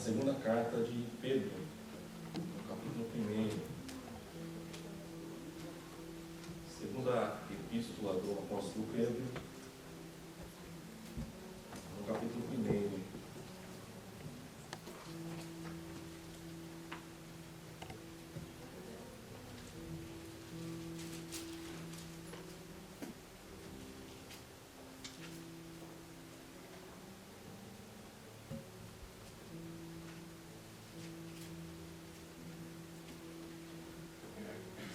segunda carta de Pedro, no capítulo 1. Segunda epístola do apóstolo Pedro, no capítulo 1.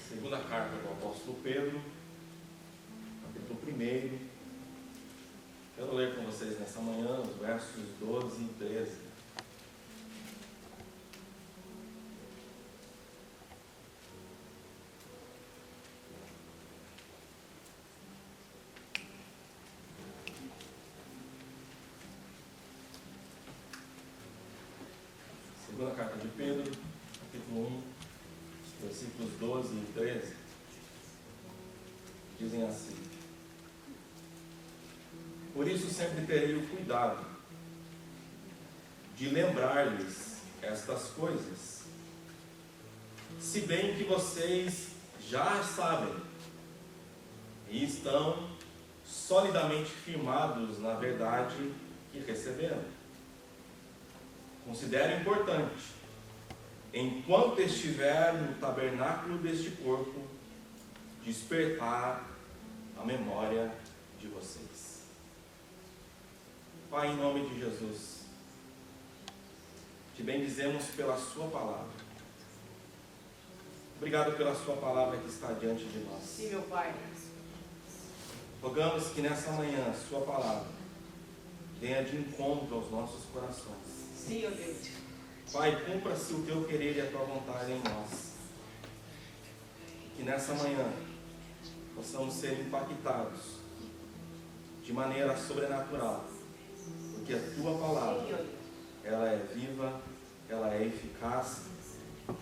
Segunda carta do apóstolo Pedro, capítulo 1. Quero ler com vocês nessa manhã os versos 12 e 13. Segunda carta de Pedro, capítulo 1. Versículos 12 e 13 dizem assim: Por isso sempre terei o cuidado de lembrar-lhes estas coisas, se bem que vocês já sabem e estão solidamente firmados na verdade que receberam. Considero importante, enquanto estiver no tabernáculo deste corpo, despertar a memória de vocês. Pai, em nome de Jesus, te bendizemos pela sua palavra. Obrigado pela sua palavra que está diante de nós. Sim, meu Pai. Rogamos que nessa manhã a sua palavra venha de encontro aos nossos corações. Sim, ó Deus. Pai, cumpra-se o teu querer e a tua vontade em nós. Que nessa manhã possamos ser impactados de maneira sobrenatural, porque a tua palavra, ela é viva, ela é eficaz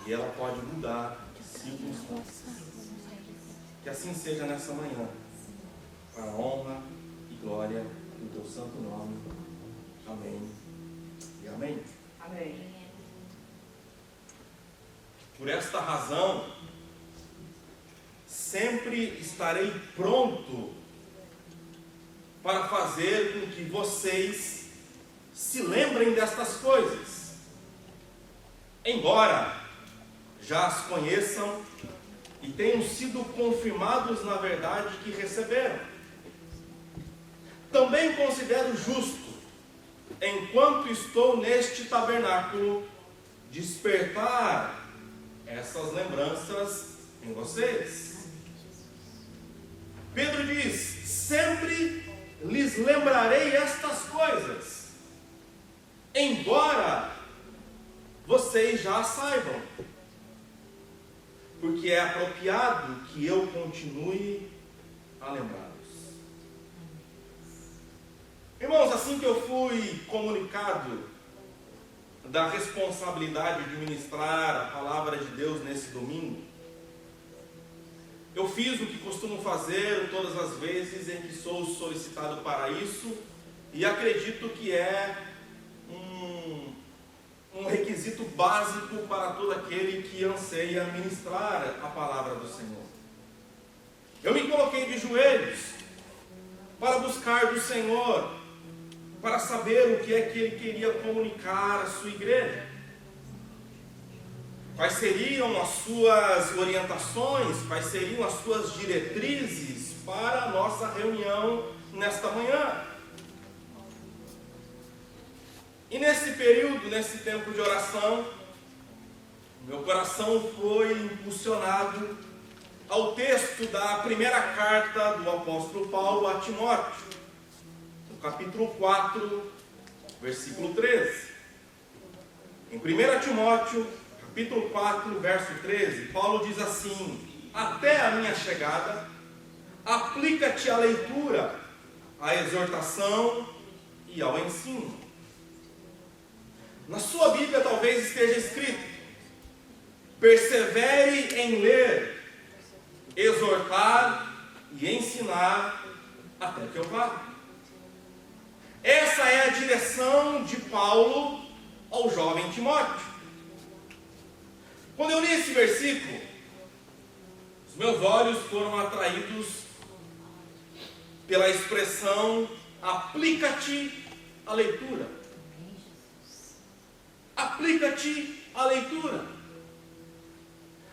e ela pode mudar circunstâncias. Que assim seja nessa manhã, para a honra e glória do teu santo nome. Amém e amém. Amém. Por esta razão, sempre estarei pronto para fazer com que vocês se lembrem destas coisas, embora já as conheçam e tenham sido confirmados na verdade que receberam. Também considero justo, enquanto estou neste tabernáculo, despertar essas lembranças em vocês. Pedro diz: sempre lhes lembrarei estas coisas, embora vocês já saibam, porque é apropriado que eu continue a lembrá-los. Irmãos, assim que eu fui comunicado da responsabilidade de ministrar a palavra de Deus nesse domingo, eu fiz o que costumo fazer todas as vezes em que sou solicitado para isso, e acredito que é um requisito básico para todo aquele que anseia ministrar a palavra do Senhor. Eu me coloquei de joelhos para buscar do Senhor, para saber o que é que Ele queria comunicar à sua igreja. Quais seriam as suas orientações, quais seriam as suas diretrizes para a nossa reunião nesta manhã. E nesse período, nesse tempo de oração, meu coração foi impulsionado ao texto da primeira carta do apóstolo Paulo a Timóteo, no capítulo 4, versículo 13. Em 1 Timóteo, capítulo 4, verso 13, Paulo diz assim: até a minha chegada, aplica-te à leitura, à exortação e ao ensino. Na sua Bíblia talvez esteja escrito: persevere em ler, exortar e ensinar até que eu vá. Essa é a direção de Paulo ao jovem Timóteo. Quando eu li esse versículo, os meus olhos foram atraídos pela expressão aplica-te à leitura. Aplica-te à leitura.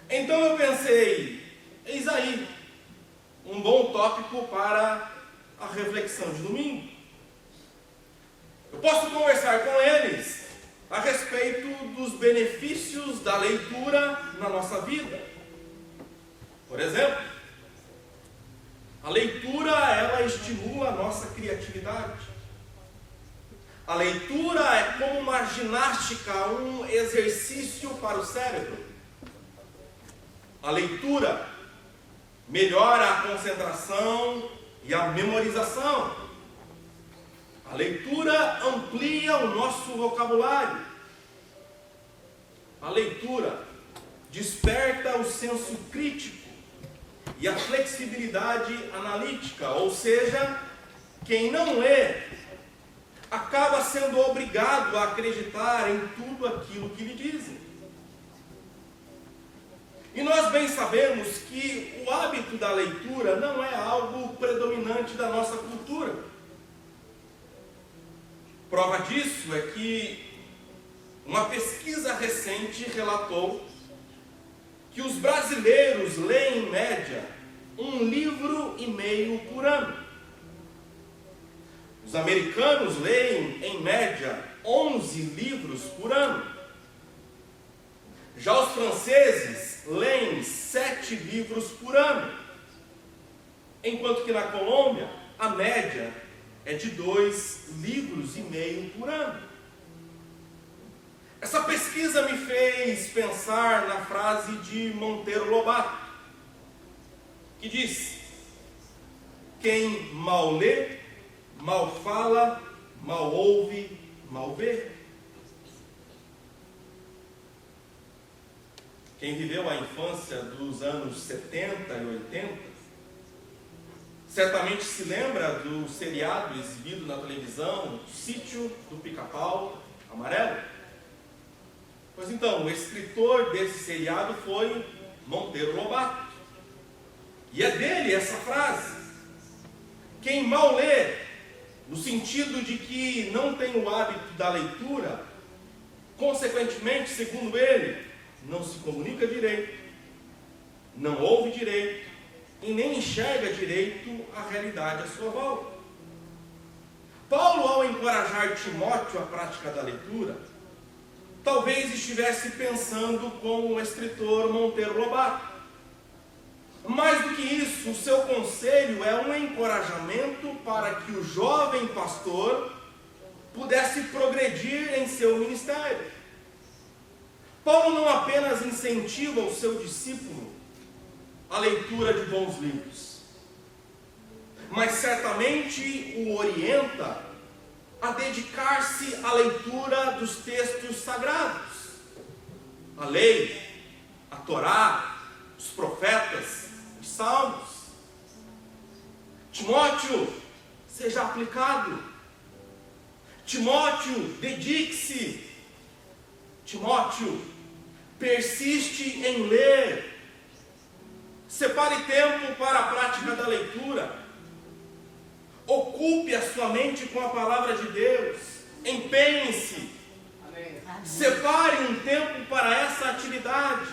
Então eu pensei, eis aí um bom tópico para a reflexão de domingo. Eu posso conversar com eles a respeito dos benefícios da leitura na nossa vida. Por exemplo, a leitura, ela estimula a nossa criatividade. A leitura é como uma ginástica, um exercício para o cérebro. A leitura melhora a concentração e a memorização. A leitura amplia o nosso vocabulário. A leitura desperta o senso crítico e a flexibilidade analítica, ou seja, quem não lê acaba sendo obrigado a acreditar em tudo aquilo que lhe dizem. E nós bem sabemos que o hábito da leitura não é algo predominante da nossa cultura. Prova disso é que uma pesquisa recente relatou que os brasileiros leem em média 1,5 livros por ano. Os americanos leem em média 11 livros por ano. Já os franceses leem 7 livros por ano, enquanto que na Colômbia a média é de 2,5 livros por ano. Essa pesquisa me fez pensar na frase de Monteiro Lobato, que diz: quem mal lê, mal fala, mal ouve, mal vê. Quem viveu a infância dos anos 70 e 80, certamente se lembra do seriado exibido na televisão, Sítio do Pica-Pau Amarelo. Pois então, o escritor desse seriado foi Monteiro Lobato. E é dele essa frase: quem mal lê, no sentido de que não tem o hábito da leitura, consequentemente, segundo ele, não se comunica direito, não ouve direito e nem enxerga direito a realidade à sua volta. Paulo, ao encorajar Timóteo à prática da leitura, talvez estivesse pensando como o escritor Monteiro Lobato. Mais do que isso, o seu conselho é um encorajamento para que o jovem pastor pudesse progredir em seu ministério. Paulo não apenas incentiva o seu discípulo à leitura de bons livros, mas certamente o orienta a dedicar-se à leitura dos textos sagrados, a lei, a Torá, os profetas, os salmos. Timóteo, seja aplicado. Timóteo, dedique-se. Timóteo, persiste em ler. Separe tempo para a prática da leitura. Ocupe a sua mente com a palavra de Deus. Empenhe-se. Separe um tempo para essa atividade.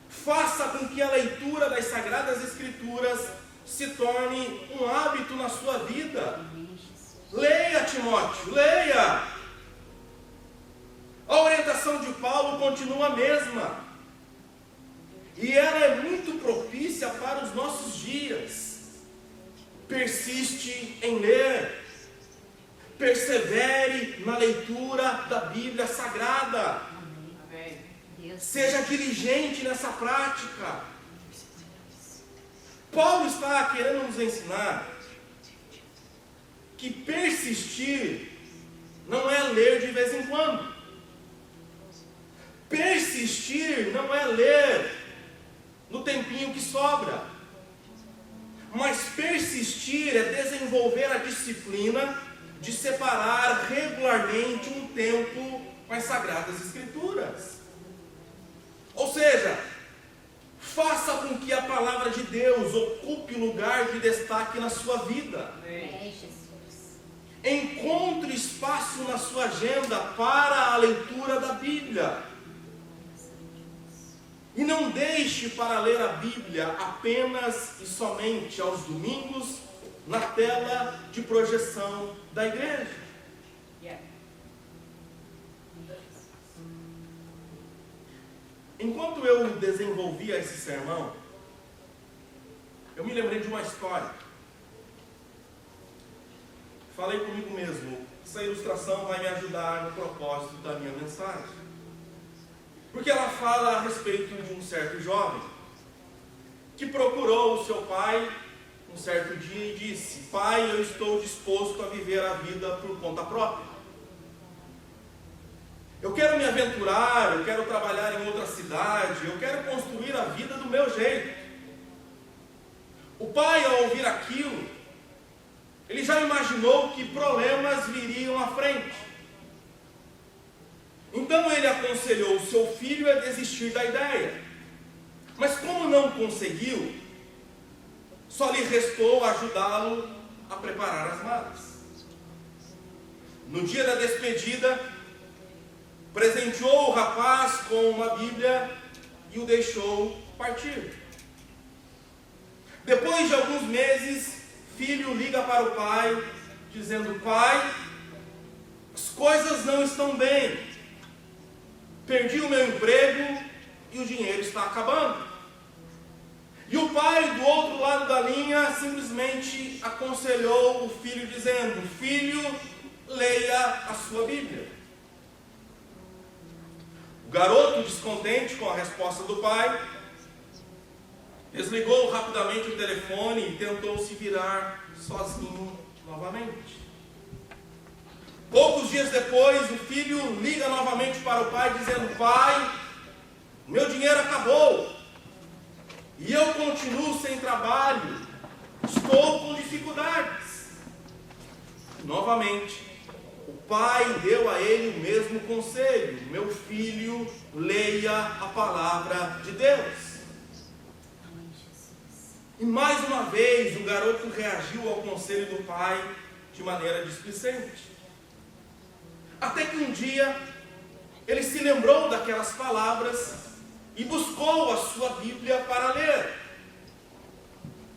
Faça com que a leitura das Sagradas Escrituras se torne um hábito na sua vida. Leia, Timóteo, leia. A orientação de Paulo continua a mesma. E ela é muito propícia para os nossos dias. Persiste em ler. Persevere na leitura da Bíblia Sagrada. Seja diligente nessa prática. Paulo está querendo nos ensinar que persistir não é ler de vez em quando. Persistir não é ler no tempinho que sobra. Mas persistir é desenvolver a disciplina de separar regularmente um tempo com as Sagradas Escrituras. Ou seja, faça com que a palavra de Deus ocupe lugar de destaque na sua vida. Encontre espaço na sua agenda para a leitura da Bíblia. E não deixe para ler a Bíblia apenas e somente aos domingos na tela de projeção da igreja. Enquanto eu desenvolvia esse sermão, eu me lembrei de uma história. Falei comigo mesmo, essa ilustração vai me ajudar no propósito da minha mensagem. Porque ela fala a respeito de um certo jovem que procurou o seu pai um certo dia e disse: pai, eu estou disposto a viver a vida por conta própria. Eu quero me aventurar, eu quero trabalhar em outra cidade, eu quero construir a vida do meu jeito. O pai, ao ouvir aquilo, ele já imaginou que problemas viriam à frente. Então ele aconselhou o seu filho a desistir da ideia. Mas como não conseguiu, só lhe restou ajudá-lo a preparar as malas. No dia da despedida, presenteou o rapaz com uma Bíblia e o deixou partir. Depois de alguns meses, filho liga para o pai, dizendo: pai, as coisas não estão bem. Perdi o meu emprego e o dinheiro está acabando. E o pai, do outro lado da linha, simplesmente aconselhou o filho, dizendo: filho, leia a sua Bíblia. O garoto, descontente com a resposta do pai, desligou rapidamente o telefone e tentou se virar sozinho novamente. Poucos dias depois, o filho liga novamente para o pai, dizendo: pai, meu dinheiro acabou e eu continuo sem trabalho, estou com dificuldades. Novamente, o pai deu a ele o mesmo conselho: meu filho, leia a palavra de Deus. E mais uma vez o garoto reagiu ao conselho do pai de maneira displicente. Até que um dia ele se lembrou daquelas palavras e buscou a sua Bíblia para ler.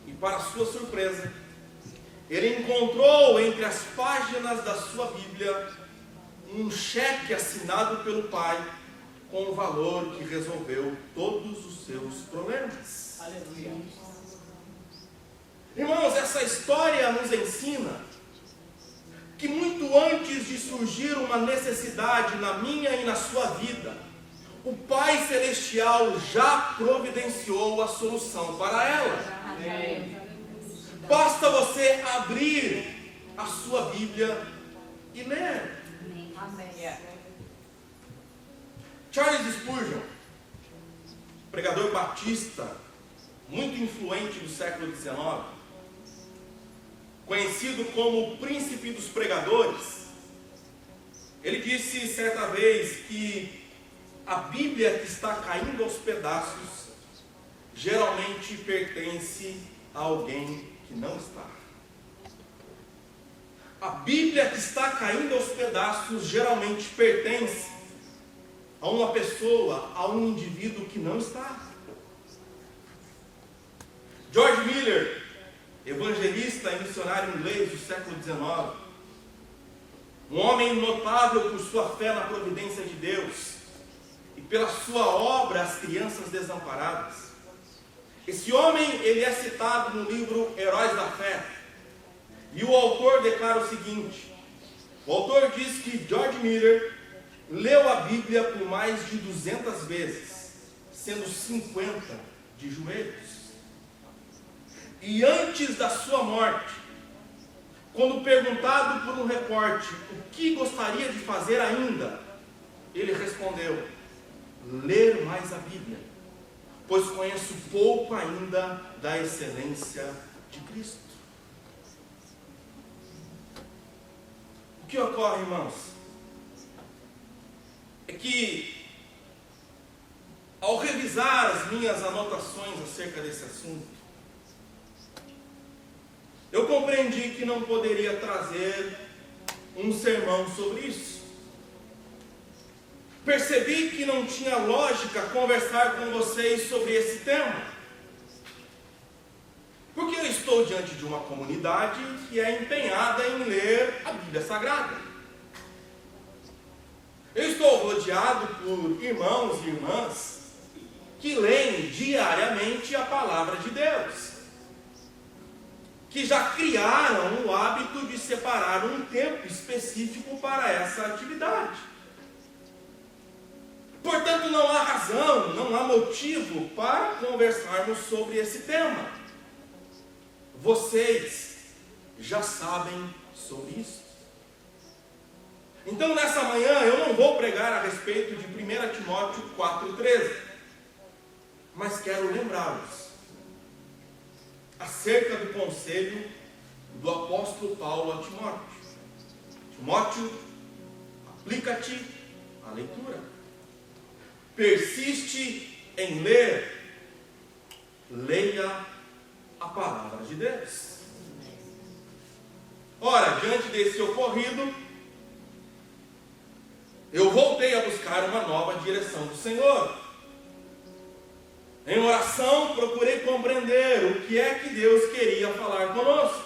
E para sua surpresa, ele encontrou entre as páginas da sua Bíblia um cheque assinado pelo pai com um valor que resolveu todos os seus problemas. Aleluia. Irmãos, essa história nos ensina que muito antes de surgir uma necessidade na minha e na sua vida, o Pai Celestial já providenciou a solução para ela. Amém. Basta você abrir a sua Bíblia e ler. Amém. Charles Spurgeon, pregador batista, muito influente do século XIX, conhecido como o príncipe dos pregadores, ele disse certa vez que a Bíblia que está caindo aos pedaços geralmente pertence a alguém que não está. A Bíblia que está caindo aos pedaços geralmente pertence a uma pessoa, a um indivíduo que não está. George Miller, evangelista e missionário inglês do século XIX, um homem notável por sua fé na providência de Deus e pela sua obra As Crianças Desamparadas. Esse homem, ele é citado no livro Heróis da Fé, e o autor declara o seguinte: o autor diz que George Miller leu a Bíblia por mais de 200 vezes, sendo 50 de joelhos. E antes da sua morte, quando perguntado por um repórter o que gostaria de fazer ainda, ele respondeu: ler mais a Bíblia, pois conheço pouco ainda da excelência de Cristo. O que ocorre, irmãos? é que, ao revisar as minhas anotações acerca desse assunto, eu compreendi que não poderia trazer um sermão sobre isso. Percebi que não tinha lógica conversar com vocês sobre esse tema, porque eu estou diante de uma comunidade que é empenhada em ler a Bíblia Sagrada. Eu estou rodeado por irmãos e irmãs que leem diariamente a palavra de Deus, que já criaram o hábito de separar um tempo específico para essa atividade. Portanto, não há razão, não há motivo para conversarmos sobre esse tema. Vocês já sabem sobre isso. Então, nessa manhã, eu não vou pregar a respeito de 1 Timóteo 4,13, mas quero lembrá-los acerca do conselho do apóstolo Paulo a Timóteo. Timóteo, aplica-te à leitura. Persiste em ler. Leia a palavra de Deus. Ora, diante desse ocorrido, eu voltei a buscar uma nova direção do Senhor. Em oração, procurei compreender o que é que Deus queria falar conosco.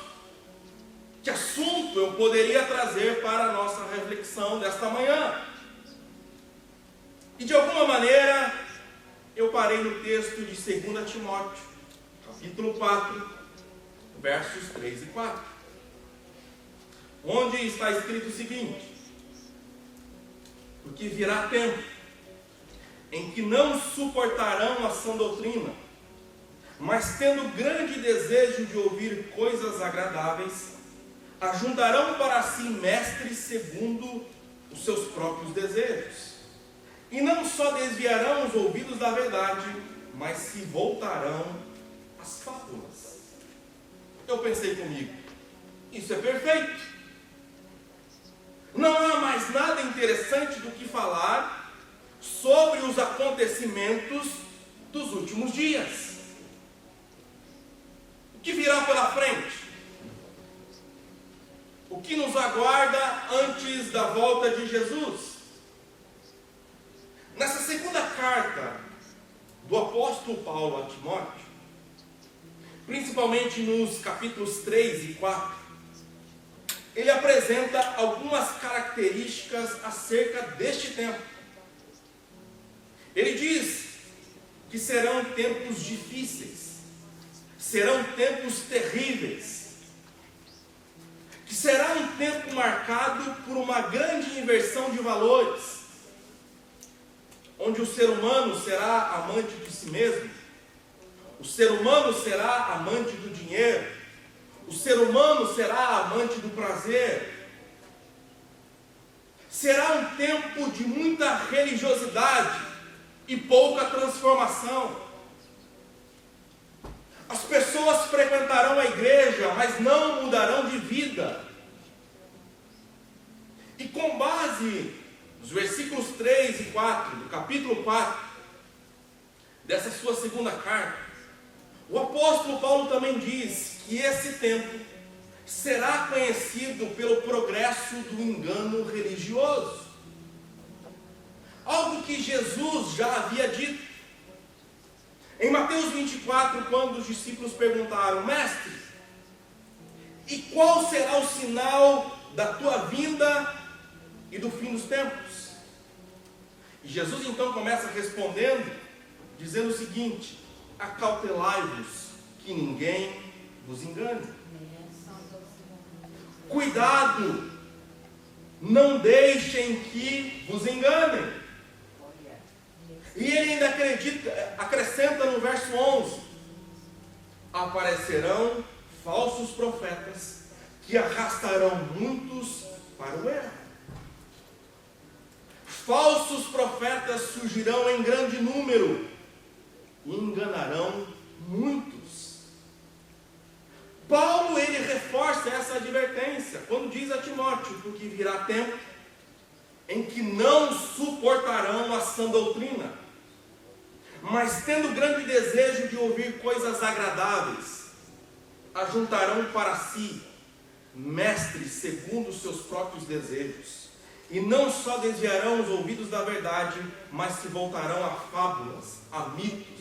Que assunto eu poderia trazer para a nossa reflexão desta manhã. E de alguma maneira, eu parei no texto de 2 Timóteo, capítulo 4, versos 3 e 4. Onde está escrito o seguinte: porque virá tempo em que não suportarão a sã doutrina, mas tendo grande desejo de ouvir coisas agradáveis, ajuntarão para si mestres segundo os seus próprios desejos. E não só desviarão os ouvidos da verdade, mas se voltarão às fábulas. Eu pensei comigo, isso é perfeito. Não há mais nada interessante do que falar sobre os acontecimentos dos últimos dias. O que virá pela frente? O que nos aguarda antes da volta de Jesus? Nessa segunda carta do apóstolo Paulo a Timóteo, principalmente nos capítulos 3 e 4, ele apresenta algumas características acerca deste tempo. Ele diz que serão tempos difíceis, serão tempos terríveis, que será um tempo marcado por uma grande inversão de valores, onde o ser humano será amante de si mesmo, o ser humano será amante do dinheiro, o ser humano será amante do prazer. Será um tempo de muita religiosidade e pouca transformação. As pessoas frequentarão a igreja, mas não mudarão de vida. E com base nos versículos 3 e 4, do capítulo 4, dessa sua segunda carta, o apóstolo Paulo também diz que esse tempo será conhecido pelo progresso do engano religioso. Algo que Jesus já havia dito. Em Mateus 24, quando os discípulos perguntaram: Mestre, e qual será o sinal da tua vinda e do fim dos tempos? E Jesus então começa respondendo, dizendo o seguinte: acautelai-vos que ninguém vos engane. Cuidado, não deixem que vos enganem. E ele ainda acrescenta no verso 11: aparecerão falsos profetas que arrastarão muitos para o erro. Falsos profetas surgirão em grande número e enganarão muitos. Paulo, ele reforça essa advertência quando diz a Timóteo: porque virá tempo em que não suportarão sã doutrina, mas tendo grande desejo de ouvir coisas agradáveis, ajuntarão para si mestres segundo os seus próprios desejos, e não só desviarão os ouvidos da verdade, mas se voltarão a fábulas, a mitos.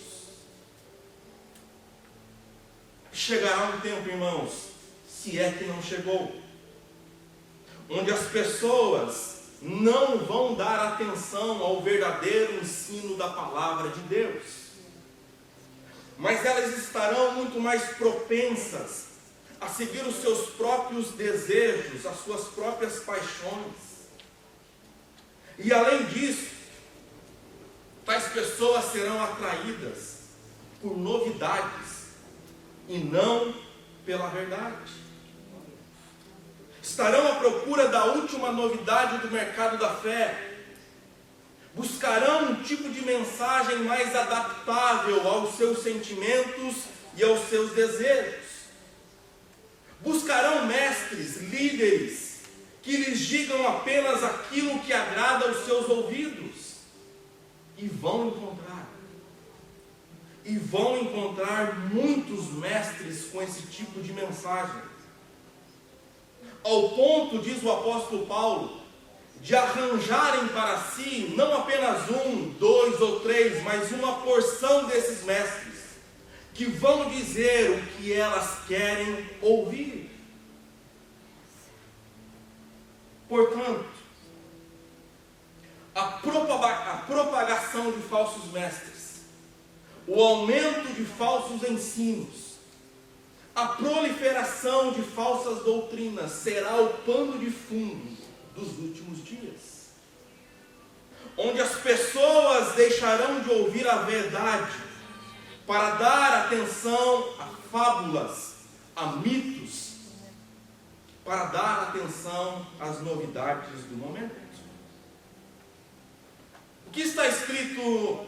Chegará um tempo, irmãos, se é que não chegou, onde as pessoas não vão dar atenção ao verdadeiro ensino da palavra de Deus, mas elas estarão muito mais propensas a seguir os seus próprios desejos, as suas próprias paixões. E além disso, tais pessoas serão atraídas por novidades e não pela verdade. Estarão à procura da última novidade do mercado da fé. Buscarão um tipo de mensagem mais adaptável aos seus sentimentos e aos seus desejos. Buscarão mestres, líderes, que lhes digam apenas aquilo que agrada aos seus ouvidos. E vão encontrar muitos mestres com esse tipo de mensagem. Ao ponto, diz o apóstolo Paulo, de arranjarem para si, não apenas 1, 2 ou 3, mas uma porção desses mestres, que vão dizer o que elas querem ouvir. Portanto, a propagação de falsos mestres, o aumento de falsos ensinos, a proliferação de falsas doutrinas será o pano de fundo dos últimos dias, onde as pessoas deixarão de ouvir a verdade para dar atenção a fábulas, a mitos, para dar atenção às novidades do momento. O que está escrito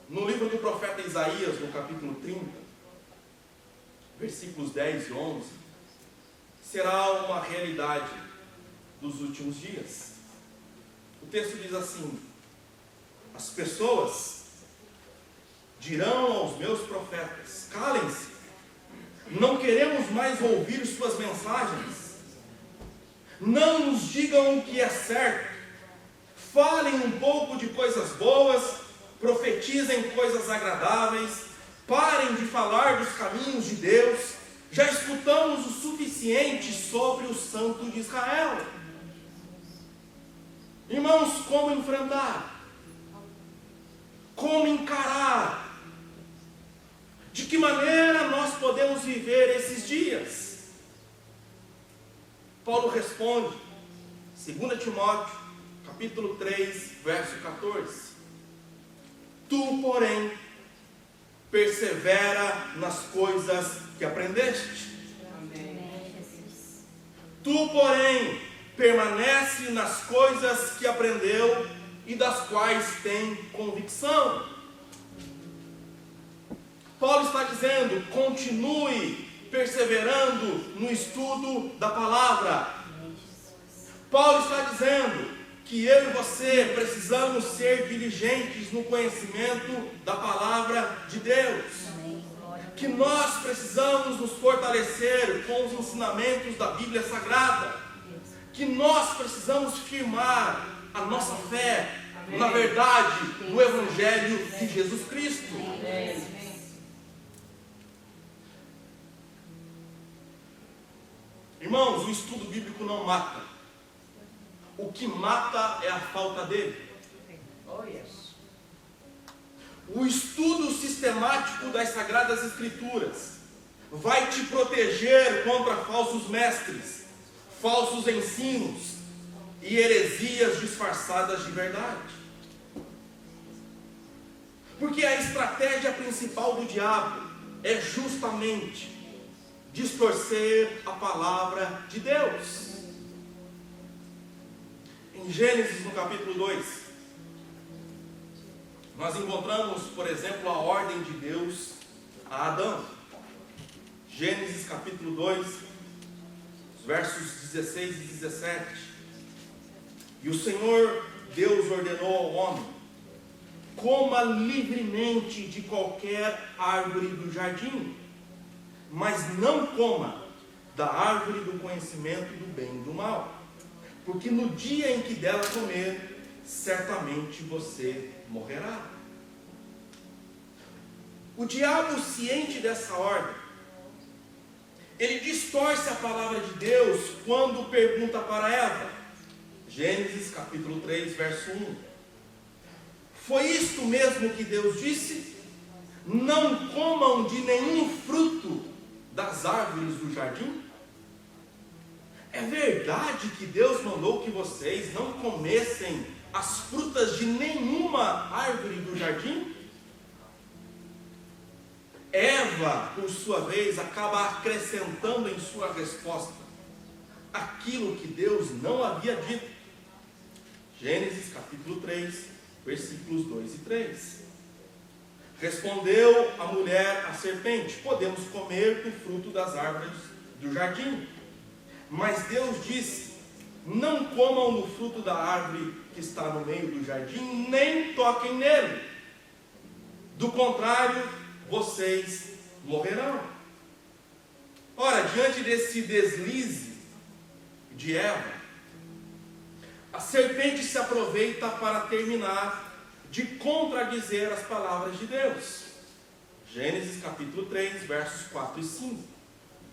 no livro do profeta Isaías, no capítulo 30, versículos 10 e 11, será uma realidade dos últimos dias. O texto diz assim: as pessoas dirão aos meus profetas: calem-se, não queremos mais ouvir suas mensagens. Não nos digam o que é certo. Falem um pouco de coisas boas, profetizem coisas agradáveis, parem de falar dos caminhos de Deus. Já escutamos o suficiente sobre o Santo de Israel. Irmãos, como enfrentar? Como encarar? De que maneira nós podemos viver esses dias? Paulo responde, 2 Timóteo, capítulo 3, verso 14. Tu, porém, persevera nas coisas que aprendeste. Amém. Tu, porém, permanece nas coisas que aprendeu e das quais tem convicção. Paulo está dizendo, continue perseverando no estudo da palavra. Paulo está dizendo que eu e você precisamos ser diligentes no conhecimento da palavra de Deus. Que nós precisamos nos fortalecer com os ensinamentos da Bíblia Sagrada. Que nós precisamos firmar a nossa fé na verdade, no Evangelho de Jesus Cristo. Irmãos, o estudo bíblico não mata. O que mata é a falta dele. Oh, yes. O estudo sistemático das Sagradas Escrituras vai te proteger contra falsos mestres, falsos ensinos e heresias disfarçadas de verdade. Porque a estratégia principal do diabo é justamente distorcer a palavra de Deus. Em Gênesis, no capítulo 2, nós encontramos, por exemplo, a ordem de Deus a Adão. Gênesis, capítulo 2, versos 16 e 17. E o Senhor Deus ordenou ao homem coma livremente de qualquer árvore do jardim, mas não coma da árvore do conhecimento do bem e do mal, porque no dia em que dela comer, certamente você morrerá. O diabo, ciente dessa ordem, ele distorce a palavra de Deus quando pergunta para Eva. Gênesis capítulo 3, verso 1. Foi isto mesmo que Deus disse? Não comam de nenhum fruto das árvores do jardim? É verdade que Deus mandou que vocês não comessem as frutas de nenhuma árvore do jardim? Eva, por sua vez, acaba acrescentando em sua resposta aquilo que Deus não havia dito. Gênesis capítulo 3, versículos 2 e 3. Respondeu a mulher à serpente: podemos comer do fruto das árvores do jardim. Mas Deus disse: não comam do fruto da árvore que está no meio do jardim, nem toquem nele. Do contrário, vocês morrerão. Ora, diante desse deslize de Eva, a serpente se aproveita para terminar de contradizer as palavras de Deus. Gênesis capítulo 3, versos 4 e 5.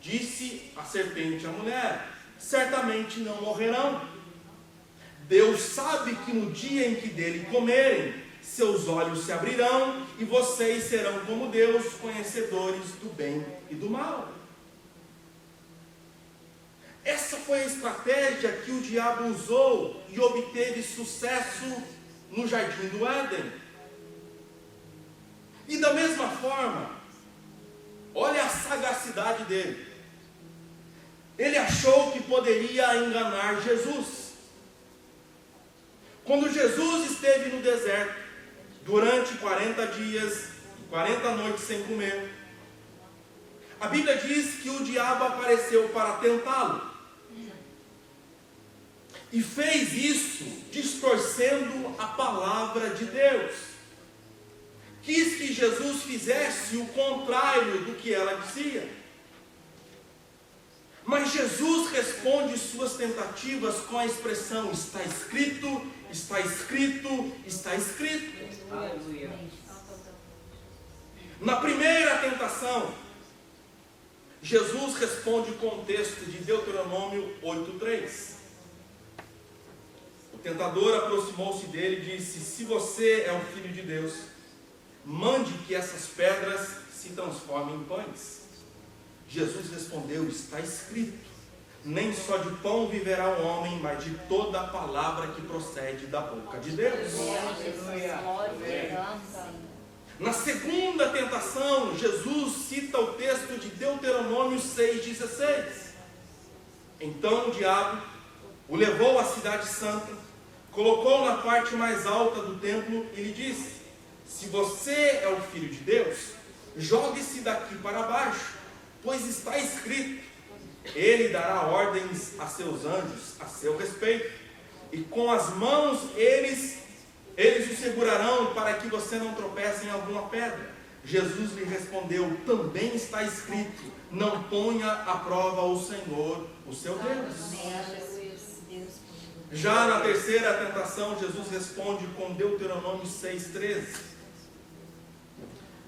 Disse a serpente à mulher: certamente não morrerão. Deus sabe que no dia em que dele comerem, seus olhos se abrirão e vocês serão como Deus, conhecedores do bem e do mal. Essa foi a estratégia que o diabo usou e obteve sucesso no jardim do Éden. E da mesma forma, olha a sagacidade dele. Ele achou que poderia enganar Jesus. Quando Jesus esteve no deserto, durante 40 dias e 40 noites sem comer, a Bíblia diz que o diabo apareceu para tentá-lo. E fez isso distorcendo a palavra de Deus. Quis que Jesus fizesse o contrário do que ela dizia. Mas Jesus responde suas tentativas com a expressão: está escrito, está escrito, está escrito. Aleluia. Na primeira tentação, Jesus responde com o texto de Deuteronômio 8:3. O tentador aproximou-se dele e disse: se você é o Filho de Deus, mande que essas pedras se transformem em pães. Jesus respondeu: está escrito, nem só de pão viverá o homem, mas de toda a palavra que procede da boca de Deus. Na segunda tentação, Jesus cita o texto de Deuteronômio 6,16. Então o diabo o levou à cidade santa, colocou na parte mais alta do templo e lhe disse: se você é o Filho de Deus, jogue-se daqui para baixo, pois está escrito: ele dará ordens a seus anjos a seu respeito, e com as mãos eles o segurarão para que você não tropece em alguma pedra. Jesus lhe respondeu: também está escrito: não ponha à prova o Senhor, o seu Deus. Já na terceira tentação, Jesus responde com Deuteronômio 6,13.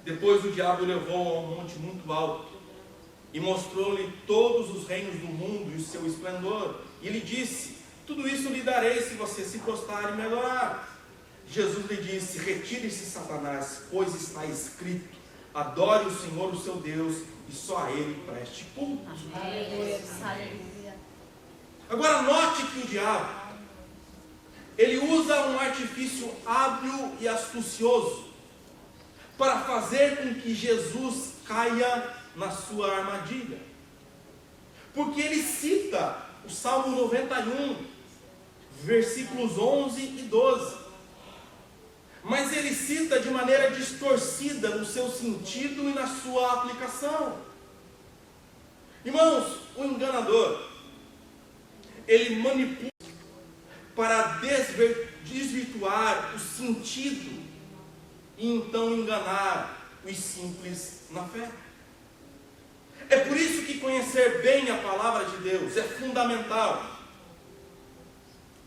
Depois o diabo o levou a um monte muito alto e mostrou-lhe todos os reinos do mundo e o seu esplendor, e lhe disse: tudo isso lhe darei se você se prostrar e me adorar. Jesus lhe disse: retire-se, Satanás, pois está escrito: adore o Senhor, o seu Deus, e só a ele preste culto. Agora note que o diabo, ele usa um artifício hábil e astucioso para fazer com que Jesus caia na sua armadilha. Porque ele cita o Salmo 91, versículos 11 e 12. Mas ele cita de maneira distorcida no seu sentido e na sua aplicação. Irmãos, o enganador, ele manipula para desvirtuar o sentido e então enganar os simples na fé. É por isso que conhecer bem a palavra de Deus é fundamental,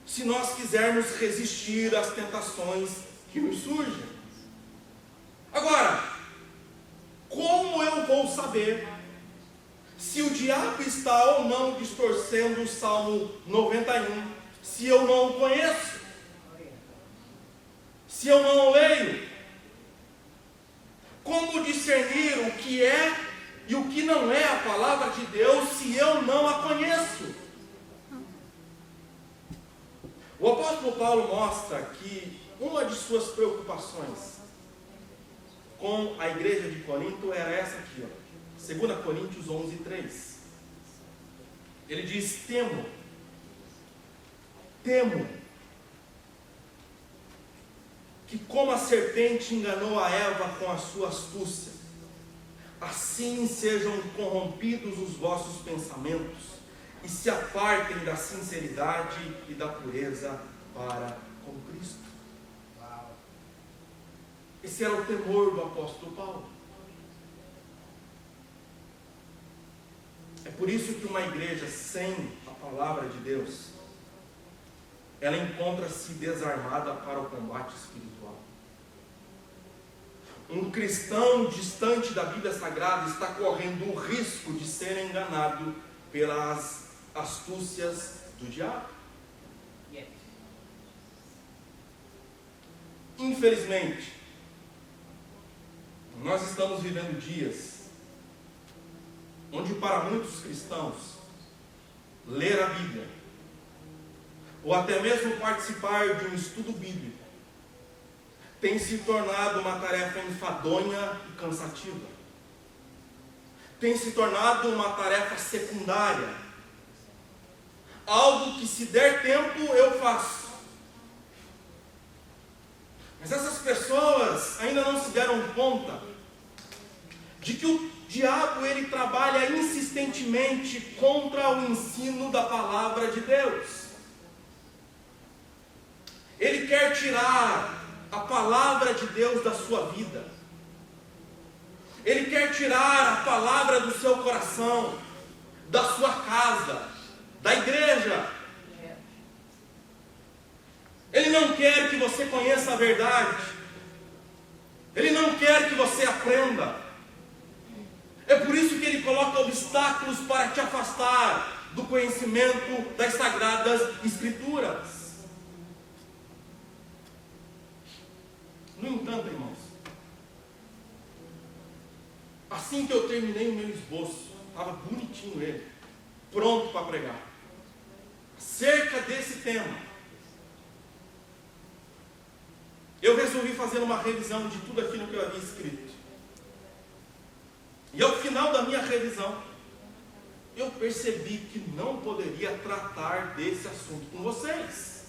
se nós quisermos resistir às tentações que nos surgem. Agora, como eu vou saber se o diabo está ou não distorcendo o Salmo 91, se eu não o conheço, se eu não o leio? Como discernir o que é e o que não é a palavra de Deus, se eu não a conheço? O apóstolo Paulo mostra que uma de suas preocupações com a igreja de Corinto era essa aqui, 2 Coríntios 11:3. Ele diz: temo, que como a serpente enganou a Eva com a sua astúcia, assim sejam corrompidos os vossos pensamentos, e se apartem da sinceridade e da pureza para com Cristo. Esse era o temor do apóstolo Paulo. É por isso que uma igreja sem a palavra de Deus, ela encontra-se desarmada para o combate espiritual. Um cristão distante da Bíblia Sagrada está correndo o risco de ser enganado pelas astúcias do diabo. Infelizmente, nós estamos vivendo dias onde para muitos cristãos ler a Bíblia, ou até mesmo participar de um estudo bíblico, tem se tornado uma tarefa enfadonha e cansativa. Tem se tornado uma tarefa secundária. Algo que, se der tempo, eu faço. Mas essas pessoas ainda não se deram conta de que o diabo, ele trabalha insistentemente contra o ensino da palavra de Deus. Ele quer tirar a palavra de Deus da sua vida. Ele quer tirar a palavra do seu coração, da sua casa, da igreja. Ele não quer que você conheça a verdade. Ele não quer que você aprenda. É por isso que ele coloca obstáculos para te afastar do conhecimento das Sagradas Escrituras. No entanto, irmãos, assim que eu terminei o meu esboço, estava bonitinho ele, pronto para pregar, acerca desse tema, eu resolvi fazer uma revisão de tudo aquilo que eu havia escrito. E ao final da minha revisão, eu percebi que não poderia tratar desse assunto com vocês.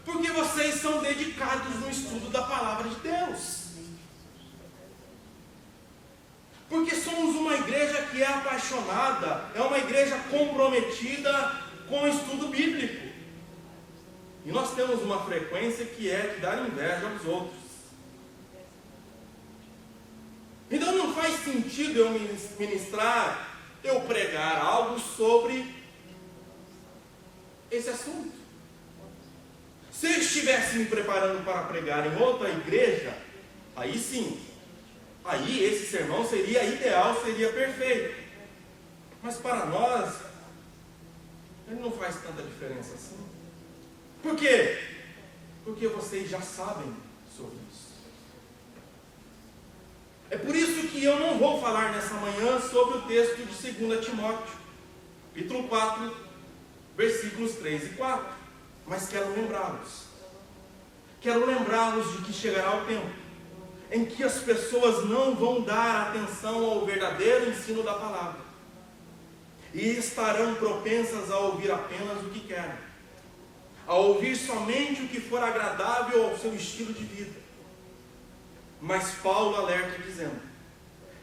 Porque vocês são dedicados no estudo da palavra de Deus. Porque somos uma igreja que é apaixonada, é uma igreja comprometida com o estudo bíblico. E nós temos uma frequência que é de dar inveja aos outros. Então não faz sentido eu ministrar, eu pregar algo sobre esse assunto. Se eu estivesse me preparando para pregar em outra igreja, aí sim, aí esse sermão seria ideal, seria perfeito. Mas para nós, ele não faz tanta diferença assim. Por quê? Porque vocês já sabem sobre isso. É por isso que eu não vou falar nessa manhã sobre o texto de 2 Timóteo, capítulo 4, versículos 3 e 4. Mas quero lembrá-los. Quero lembrá-los de que chegará o tempo em que as pessoas não vão dar atenção ao verdadeiro ensino da palavra. E estarão propensas a ouvir apenas o que querem. A ouvir somente o que for agradável ao seu estilo de vida. Mas Paulo alerta dizendo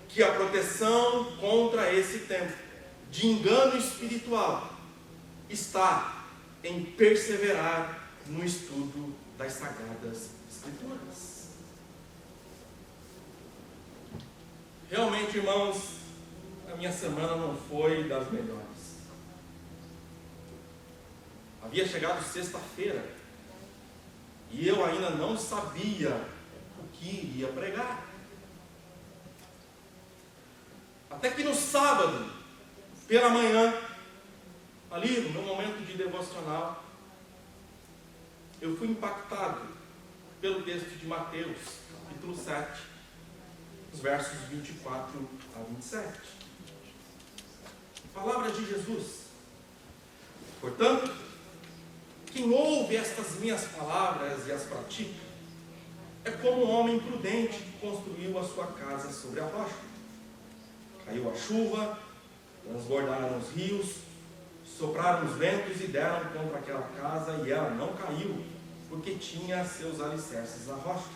que a proteção contra esse tempo de engano espiritual está em perseverar no estudo das Sagradas Escrituras. Realmente, irmãos, a minha semana não foi das melhores. Havia chegado sexta-feira e eu ainda não sabia o que iria pregar. Até que no sábado, pela manhã, ali no meu momento de devocional, eu fui impactado pelo texto de Mateus, capítulo 7, os versos 24 a 27. Palavra de Jesus. Portanto, quem ouve estas minhas palavras e as pratica, é como um homem prudente que construiu a sua casa sobre a rocha. Caiu a chuva, transbordaram os rios, sopraram os ventos e deram contra aquela casa, e ela não caiu, porque tinha seus alicerces na rocha.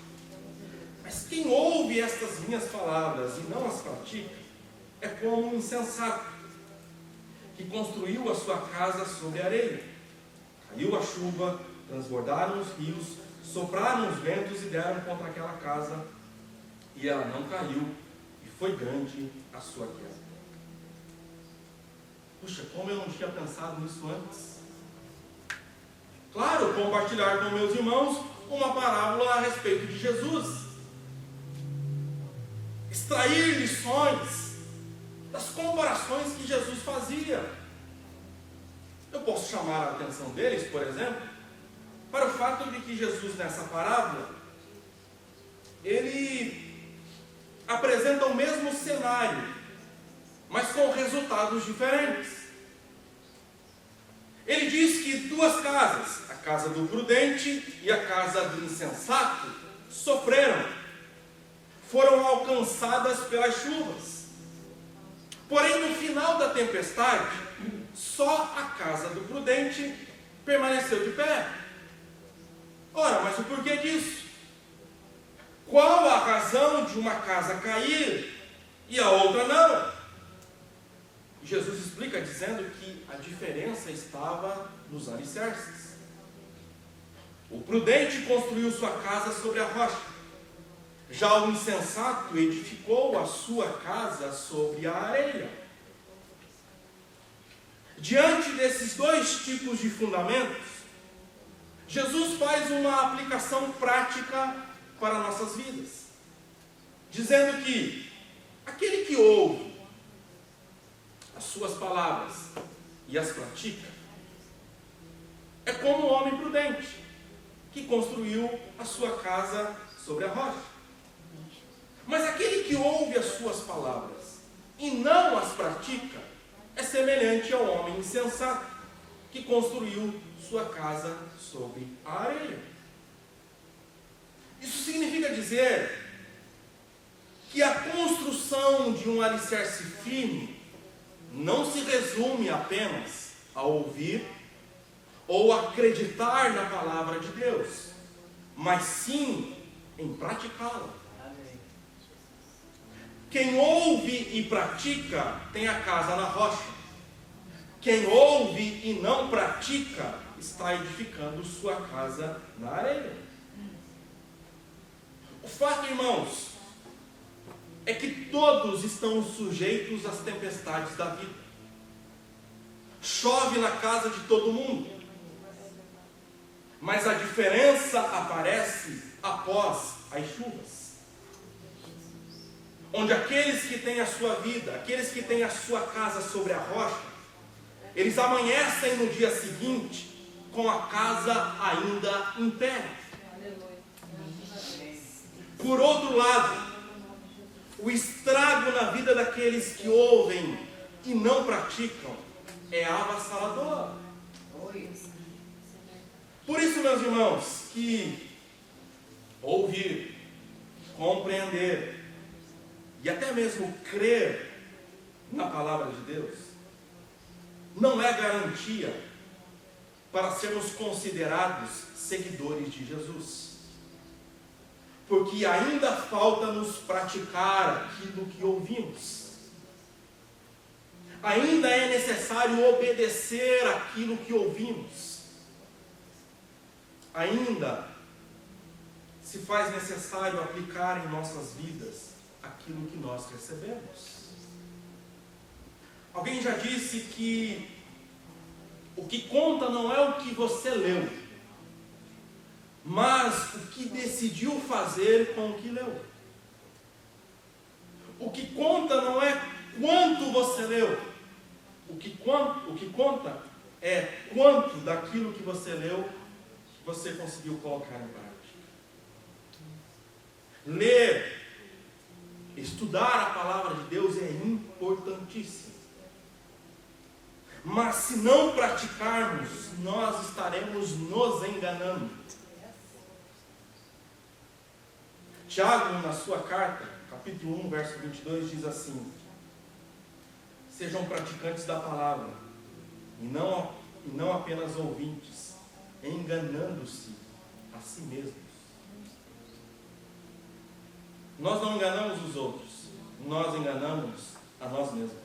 Mas quem ouve estas minhas palavras e não as pratica, é como um insensato, que construiu a sua casa sobre a areia. Caiu a chuva, transbordaram os rios, sopraram os ventos e deram contra aquela casa, e ela não caiu, e foi grande a sua queda. Puxa, como eu não tinha pensado nisso antes. Claro, compartilhar com meus irmãos uma parábola a respeito de Jesus. Extrair lições das comparações que Jesus fazia. Eu posso chamar a atenção deles, por exemplo, para o fato de que Jesus, nessa parábola, ele apresenta o mesmo cenário, mas com resultados diferentes. Ele diz que duas casas, a casa do prudente e a casa do insensato, sofreram, foram alcançadas pelas chuvas. Porém, no final da tempestade, só a casa do prudente permaneceu de pé. Ora, mas o porquê disso? Qual a razão de uma casa cair e a outra não? Jesus explica dizendo que a diferença estava nos alicerces. O prudente construiu sua casa sobre a rocha. Já o insensato edificou a sua casa sobre a areia. Diante desses dois tipos de fundamentos, Jesus faz uma aplicação prática para nossas vidas, dizendo que aquele que ouve as suas palavras e as pratica é como um homem prudente que construiu a sua casa sobre a rocha. Mas aquele que ouve as suas palavras e não as pratica é semelhante ao homem insensato que construiu sua casa sobre a areia. Isso significa dizer que a construção de um alicerce firme não se resume apenas a ouvir ou acreditar na palavra de Deus, mas sim em praticá-la. Quem ouve e pratica tem a casa na rocha. Quem ouve e não pratica está edificando sua casa na areia. O fato, irmãos, é que todos estão sujeitos às tempestades da vida. Chove na casa de todo mundo, mas a diferença aparece após as chuvas, onde aqueles que têm a sua vida, aqueles que têm a sua casa sobre a rocha, eles amanhecem no dia seguinte com a casa ainda em pé. Por outro lado, o estrago na vida daqueles que ouvem e não praticam é avassalador. Por isso, meus irmãos, que ouvir, compreender e até mesmo crer na palavra de Deus não é garantia para sermos considerados seguidores de Jesus. Porque ainda falta-nos praticar aquilo que ouvimos. Ainda é necessário obedecer aquilo que ouvimos. ainda se faz necessário aplicar em nossas vidas aquilo que nós recebemos. Alguém já disse que o que conta não é o que você leu, mas o que decidiu fazer com o que leu. O que conta não é quanto você leu, o que conta é quanto daquilo que você leu você conseguiu colocar em prática. Ler, estudar a palavra de Deus é importantíssimo. Mas se não praticarmos, nós estaremos nos enganando. Tiago, na sua carta, capítulo 1, verso 22, diz assim: sejam praticantes da palavra, e não apenas ouvintes, enganando-se a si mesmos. Nós não enganamos os outros, nós enganamos a nós mesmos.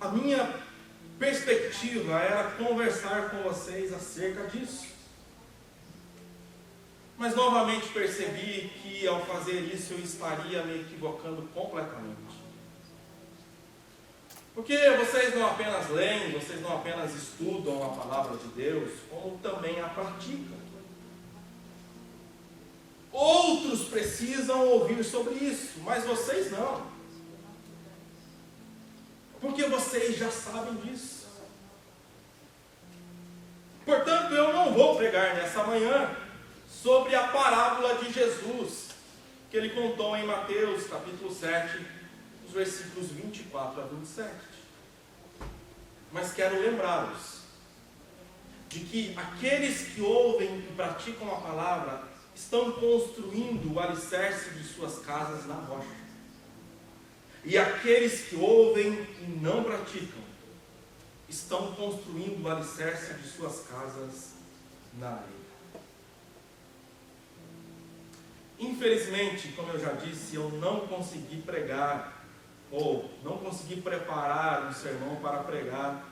A minha perspectiva era conversar com vocês acerca disso. Mas novamente percebi que ao fazer isso eu estaria me equivocando completamente. Porque vocês não apenas leem, vocês não apenas estudam a palavra de Deus, como também a praticam. Outros precisam ouvir sobre isso, mas vocês não. Porque vocês já sabem disso. Portanto, eu não vou pregar nessa manhã sobre a parábola de Jesus, que ele contou em Mateus, capítulo 7, os versículos 24 a 27. Mas quero lembrá-los de que aqueles que ouvem e praticam a palavra estão construindo o alicerce de suas casas na rocha. E aqueles que ouvem e não praticam estão construindo o alicerce de suas casas na areia. Infelizmente, como eu já disse, eu não consegui pregar, ou não consegui preparar um sermão para pregar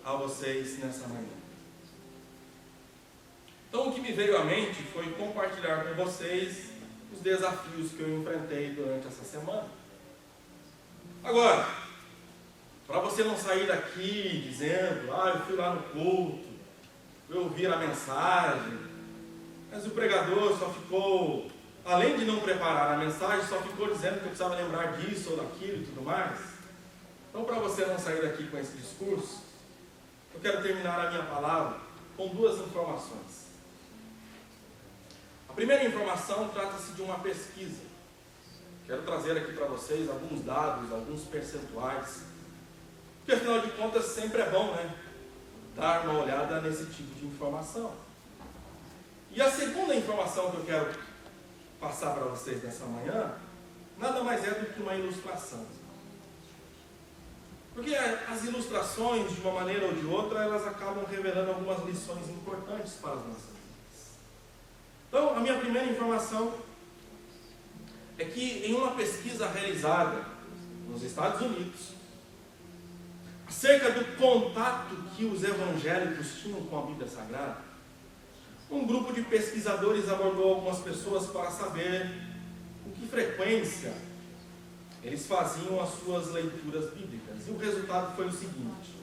a vocês nessa manhã. Então, o que me veio à mente foi compartilhar com vocês os desafios que eu enfrentei durante essa semana. Agora, para você não sair daqui dizendo, eu fui lá no culto, eu ouvi a mensagem, mas o pregador só ficou, além de não preparar a mensagem, só ficou dizendo que eu precisava lembrar disso ou daquilo e tudo mais. Então, para você não sair daqui com esse discurso, eu quero terminar a minha palavra com duas informações. A primeira informação trata-se de uma pesquisa. Quero trazer aqui para vocês alguns dados, alguns percentuais, porque afinal de contas sempre é bom, dar uma olhada nesse tipo de informação. E a segunda informação que eu quero passar para vocês nessa manhã, nada mais é do que uma ilustração. Porque as ilustrações, de uma maneira ou de outra, elas acabam revelando algumas lições importantes para as nossas vidas. Então, a minha primeira informação é que em uma pesquisa realizada nos Estados Unidos, acerca do contato que os evangélicos tinham com a Bíblia Sagrada, um grupo de pesquisadores abordou algumas pessoas para saber com que frequência eles faziam as suas leituras bíblicas. E o resultado foi o seguinte: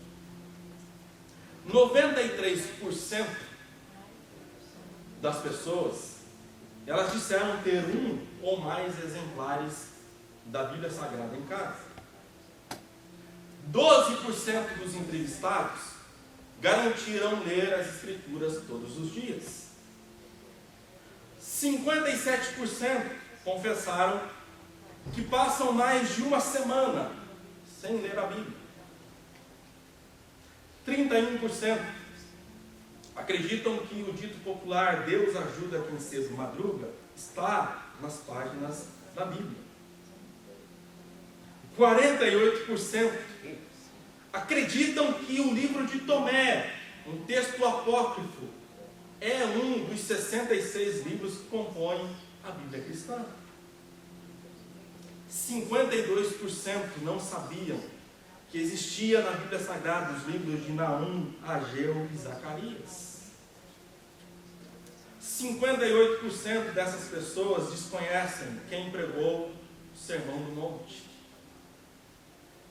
93% das pessoas, elas disseram ter um ou mais exemplares da Bíblia Sagrada em casa. 12% dos entrevistados garantiram ler as Escrituras todos os dias. 57% confessaram que passam mais de uma semana sem ler a Bíblia. 31% acreditam que o dito popular "Deus ajuda quem cedo madruga" está nas páginas da Bíblia. 48% acreditam que o livro de Tomé, um texto apócrifo, é um dos 66 livros que compõem a Bíblia cristã. 52% não sabiam que existia na Bíblia Sagrada, os livros de Naum, Ageu e Zacarias. 58% dessas pessoas desconhecem quem pregou o Sermão do Monte.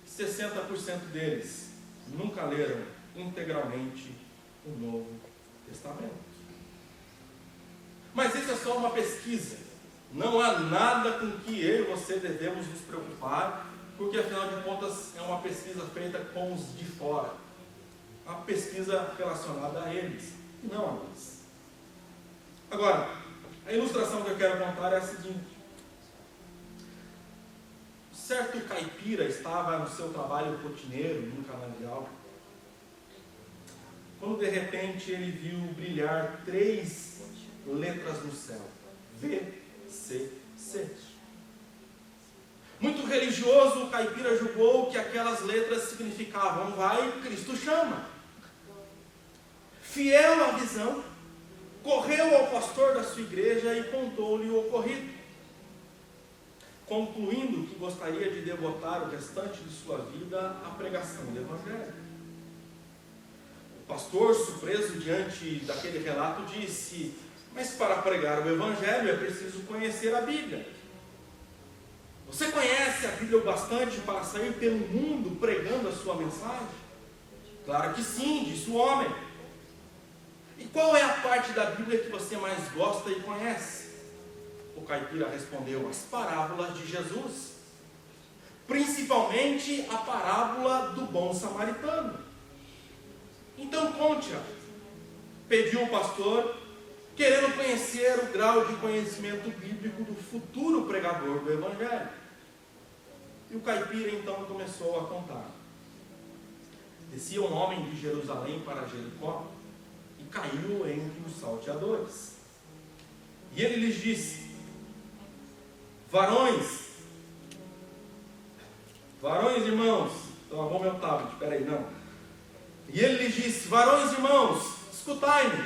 60% deles nunca leram integralmente o Novo Testamento. Mas isso é só uma pesquisa. Não há nada com que eu e você devemos nos preocupar, porque afinal de contas é uma pesquisa feita com os de fora. Uma pesquisa relacionada a eles, e não a nós. Agora, a ilustração que eu quero contar é a seguinte. Certo caipira estava no seu trabalho rotineiro, num canavial, quando de repente ele viu brilhar 3 letras no céu. VCC. Muito religioso, o caipira julgou que aquelas letras significavam: vai, Cristo chama. Fiel à visão, correu ao pastor da sua igreja e contou-lhe o ocorrido, concluindo que gostaria de devotar o restante de sua vida à pregação do Evangelho. O pastor, surpreso diante daquele relato, disse: mas para pregar o Evangelho é preciso conhecer a Bíblia. Você conhece a Bíblia o bastante para sair pelo mundo pregando a sua mensagem? Claro que sim, disse o homem. E qual é a parte da Bíblia que você mais gosta e conhece? O caipira respondeu: as parábolas de Jesus, principalmente a parábola do bom samaritano. Então conte-a, pediu o pastor, querendo conhecer o grau de conhecimento bíblico do futuro pregador do Evangelho. E o caipira então começou a contar. Descia um homem de Jerusalém para Jericó e caiu entre os salteadores. E ele lhes disse: varões, irmãos, então meu tablet, peraí, não. E ele lhes disse: varões, irmãos, escutai-me,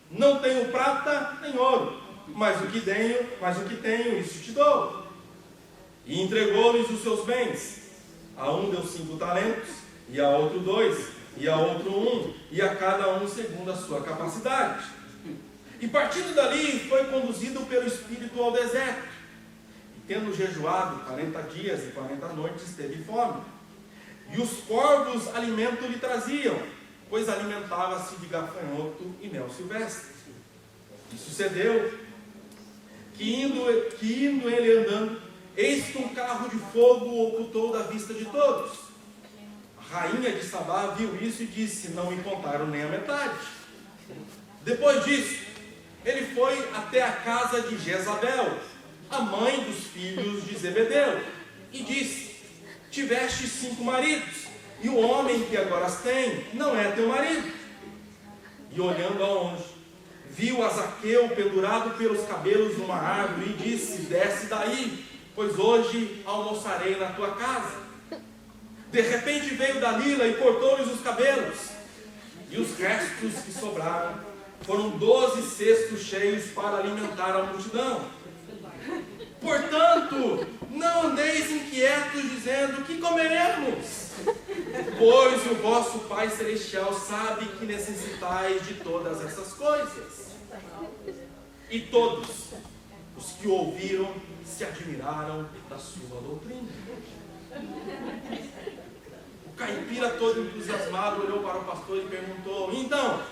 não tenho prata nem ouro, mas o que tenho, isso te dou. E entregou-lhes os seus bens. A um deu 5 talentos, e a outro 2, e a outro 1, e a cada um segundo a sua capacidade. E partindo dali, foi conduzido pelo Espírito ao deserto. E tendo jejuado 40 dias e 40 noites, teve fome. E os corvos alimento lhe traziam, pois alimentava-se de gafanhoto e mel silvestre. E sucedeu que indo ele andando, eis que um carro de fogo o ocultou da vista de todos. A rainha de Sabá viu isso e disse: não me contaram nem a metade. Depois disso, ele foi até a casa de Jezabel, a mãe dos filhos de Zebedeu, e disse: tiveste 5 maridos, e o homem que agora as tem não é teu marido. E olhando ao longe, viu a Zaqueu pendurado pelos cabelos numa árvore e disse: desce daí, pois hoje almoçarei na tua casa. De repente veio Dalila e cortou-lhes os cabelos, e os restos que sobraram foram 12 cestos cheios para alimentar a multidão. Portanto, não andeis inquietos dizendo: que comeremos? Pois o vosso Pai Celestial sabe que necessitais de todas essas coisas. E todos os que ouviram se admiraram da sua doutrina. O caipira, todo entusiasmado, olhou para o pastor e perguntou: então,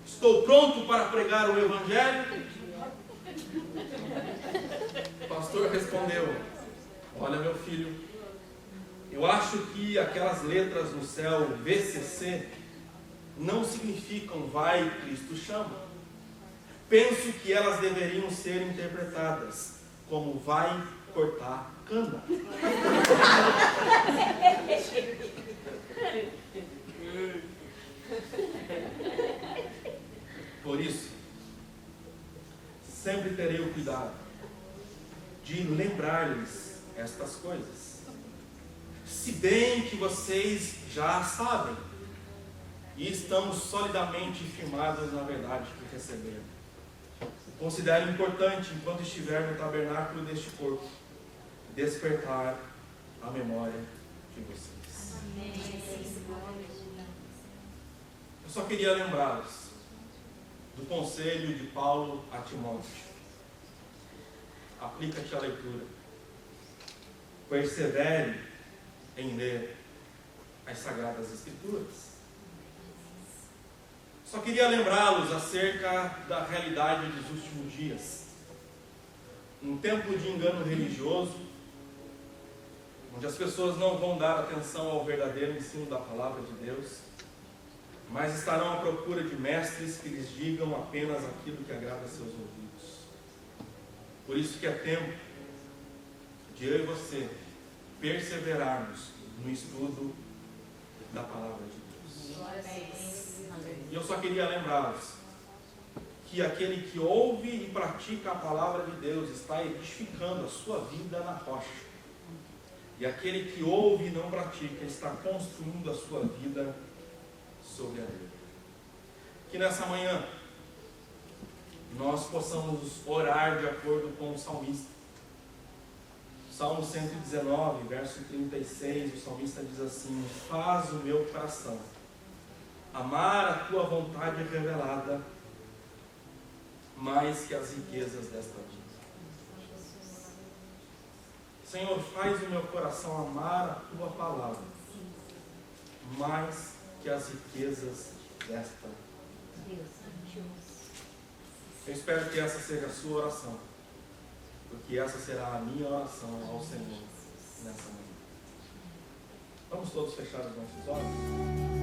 estou pronto para pregar o Evangelho? O pastor respondeu: olha, meu filho, eu acho que aquelas letras no céu VCC não significam vai, Cristo chama. Penso que elas deveriam ser interpretadas como vai cortar cana. Por isso, sempre terei o cuidado de lembrar-lhes estas coisas, se bem que vocês já sabem e estamos solidamente firmados na verdade que receberam. Considero importante, enquanto estiver no tabernáculo deste corpo, despertar a memória de vocês. Eu só queria lembrá-los do conselho de Paulo a Timóteo. Aplica-te à leitura. Persevere em ler as Sagradas Escrituras. Só queria lembrá-los acerca da realidade dos últimos dias. Um tempo de engano religioso, onde as pessoas não vão dar atenção ao verdadeiro ensino da palavra de Deus, mas estarão à procura de mestres que lhes digam apenas aquilo que agrada a seus ouvidos. Por isso que é tempo de eu e você perseverarmos no estudo da palavra de Deus. E eu só queria lembrá-los que aquele que ouve e pratica a palavra de Deus está edificando a sua vida na rocha. E aquele que ouve e não pratica está construindo a sua vida sobre a areia. Que nessa manhã nós possamos orar de acordo com o salmista. Salmo 119, verso 36, o salmista diz assim: faz o meu coração amar a tua vontade revelada mais que as riquezas desta vida. Senhor, faz o meu coração amar a tua palavra mais que as riquezas desta vida. Eu espero que essa seja a sua oração, porque essa será a minha oração ao Senhor nessa manhã. Vamos todos fechar os nossos olhos?